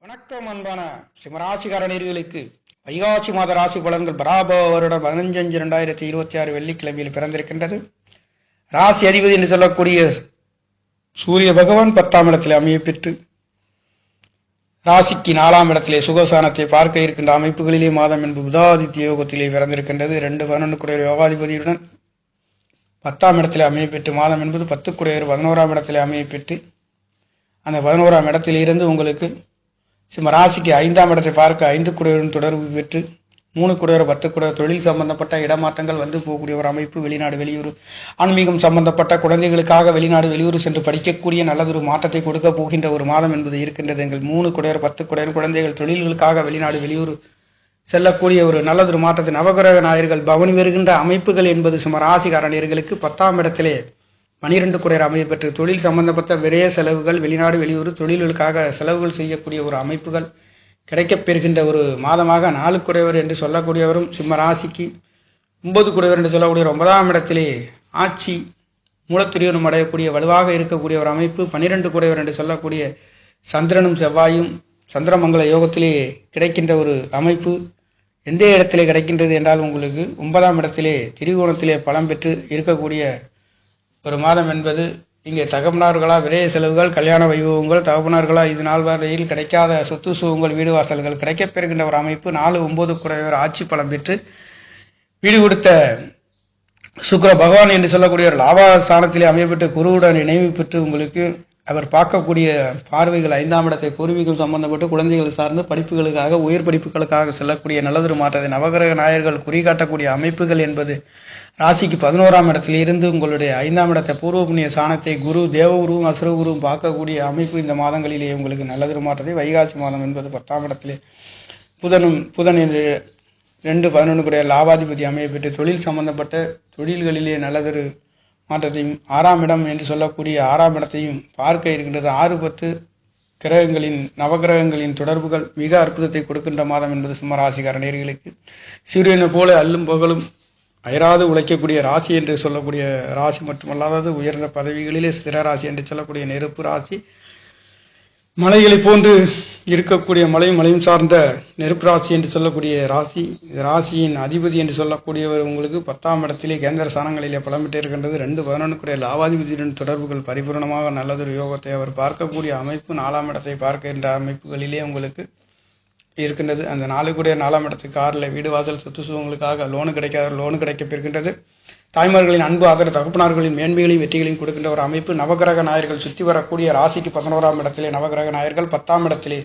வணக்கம் அன்பான சிம்மராசிக்காரர்களுக்கு வைகாசி மாத ராசி பலன்கள் பராப வருடம் 15/5/2026 வெள்ளிக்கிழமையில் பிறந்திருக்கின்றது. ராசி அதிபதி என்று சொல்லக்கூடிய சூரிய பகவான் 10ஆம் இடத்தில் அமைய பெற்று ராசிக்கு 4ஆம் இடத்திலே சுகசானத்தை பார்க்க இருக்கின்ற அமைப்புகளிலே மாதம் என்பது புதாதித்ய யோகத்திலே பிறந்திருக்கின்றது. 2-11 குடையர் யோகாதிபதியுடன் 10ஆம் இடத்திலே அமைய பெற்று மாதம் என்பது 10 குடையர் 11ஆம் இடத்திலே அமைய பெற்று அந்த 11ஆம் இடத்தில் இருந்து உங்களுக்கு சிம்ம ராசிக்கு 5ஆம் இடத்தை பார்க்க 5 குடையருடன் தொடர்பு பெற்று 3 குடையர் 10 குடையர் தொழில் சம்பந்தப்பட்ட இடமாற்றங்கள் வந்து போகக்கூடிய ஒரு அமைப்பு, வெளிநாடு வெளியூர் ஆன்மீகம் சம்பந்தப்பட்ட குழந்தைகளுக்காக வெளிநாடு வெளியூர் சென்று படிக்கக்கூடிய நல்லதொரு மாற்றத்தை கொடுக்க போகின்ற ஒரு மாதம் என்பது இருக்கின்றது. எங்கள் 3 குடையர் 10 குடையர் குழந்தைகள் தொழில்களுக்காக வெளிநாடு வெளியூர் செல்லக்கூடிய ஒரு நல்லதொரு மாற்றத்தை நவகிரக நாயர்கள் பவனி வருகின்ற அமைப்புகள் என்பது சிம்ம ராசிக்காரர்களுக்கு 10ஆம் இடத்திலே 12 குடையர் அமைய பெற்று தொழில் சம்பந்தப்பட்ட விரைய செலவுகள், வெளிநாடு வெளியூர் தொழில்களுக்காக செலவுகள் செய்யக்கூடிய ஒரு அமைப்புகள் கிடைக்கப் பெறுகின்ற ஒரு மாதமாக 4 குடையவர் என்று சொல்லக்கூடியவரும் சிம்ம ராசிக்கு 9 குடையவர் என்று சொல்லக்கூடிய 9ஆம் இடத்திலே ஆட்சி மூலத்துரியோனும் அடையக்கூடிய வலுவாக இருக்கக்கூடிய ஒரு அமைப்பு. 12 குடையவர் என்று சொல்லக்கூடிய சந்திரனும் செவ்வாயும் சந்திரமங்கல யோகத்திலே கிடைக்கின்ற ஒரு அமைப்பு. எந்த இடத்திலே கிடைக்கின்றது என்றால் உங்களுக்கு 9ஆம் இடத்திலே திரிகோணத்திலே பலம் பெற்று இருக்கக்கூடிய ஒரு மாதம் என்பது இங்கே தகப்பனார்களா விரைய செலவுகள், கல்யாண வைபவங்கள், தகப்பனார்களா இது நாள் வரையில் கிடைக்காத சொத்து சுகங்கள், வீடு வாசல்கள் கிடைக்கப் பெறுகின்ற ஒரு அமைப்பு. 4-9 குடையவர் ஆட்சி பலம் பெற்று வீடு கொடுத்த சுக்கிர பகவான் என்று சொல்லக்கூடிய ஒரு லாபஸ்தானத்திலே அமையப்பட்டு குருவுடன் இணைவு பெற்று உங்களுக்கு அவர் பார்க்கக்கூடிய பார்வைகள் 5ஆம் இடத்தை பூர்வீகம் சம்பந்தப்பட்டு குழந்தைகள் சார்ந்து படிப்புகளுக்காக உயர் படிப்புகளுக்காக செல்லக்கூடிய நல்லதொரு மாற்றத்தை நவகிரக நாயர்கள் குறிகாட்டக்கூடிய அமைப்புகள் என்பது ராசிக்கு 11ஆம் இடத்தில் இருந்து உங்களுடைய 5ஆம் இடத்தை பூர்வ புண்ணிய சாணத்தை குரு தேவகுருவும் அசுரகுருவும் பார்க்கக்கூடிய அமைப்பு இந்த மாதங்களிலே உங்களுக்கு நல்லதொரு மாற்றத்தை. வைகாசி மாதம் என்பது 10ஆம் இடத்திலே புதன் என்று 2-11 குடைய லாபாதிபதி அமைய பெற்று தொழில் சம்பந்தப்பட்ட தொழில்களிலே நல்லதொரு மாற்றத்தையும் 6ஆம் இடம் என்று சொல்லக்கூடிய 6ஆம் இடத்தையும் பார்க்க இருக்கின்றது. 6-10 கிரகங்களின் நவகிரகங்களின் தொடர்புகள் மிக அற்புதத்தை கொடுக்கின்ற மாதம் என்பது சிம்மராசிக்கார நேயர்களுக்கு. சூரியனை போல அல்லும் பகலும் அயராது உழைக்கக்கூடிய ராசி என்று சொல்லக்கூடிய ராசி மட்டுமல்லாதது உயர்ந்த பதவிகளிலே ஸ்திர ராசி என்று சொல்லக்கூடிய நெருப்பு ராசி, மலைகளை போன்று இருக்கக்கூடிய மலையும் சார்ந்த நெருப்பு ராசி என்று சொல்லக்கூடிய ராசி. ராசியின் அதிபதி என்று சொல்லக்கூடியவர் உங்களுக்கு 10ஆம் இடத்திலே கேந்திர ஸ்தானங்களிலே பலமிட்டு இருக்கின்றது. 2-11 குடைய லாபாதிபதியுடன் தொடர்புகள் பரிபூர்ணமாக நல்லதொரு யோகத்தை அவர் பார்க்கக்கூடிய அமைப்பு. 4ஆம் இடத்தை பார்க்கின்ற அமைப்புகளிலே உங்களுக்கு இருக்கின்றது. அந்த 4 கூடிய 4ஆம் இடத்துக்கு 6ல் வீடு வாசல் சொத்து சுகங்களுக்காக லோனு கிடைக்காத லோனு கிடைக்கப் பெறுகின்றது. தாய்மார்களின் அன்பு ஆதரவு தகப்பனார்களின் மேன்மைகளையும் வெற்றிகளையும் கொடுக்கின்ற ஒரு அமைப்பு. நவகிரக நாயர்கள் சுற்றி வரக்கூடிய ராசிக்கு 11ஆம் இடத்திலே நவகிரக நாயர்கள் 10ஆம் இடத்திலே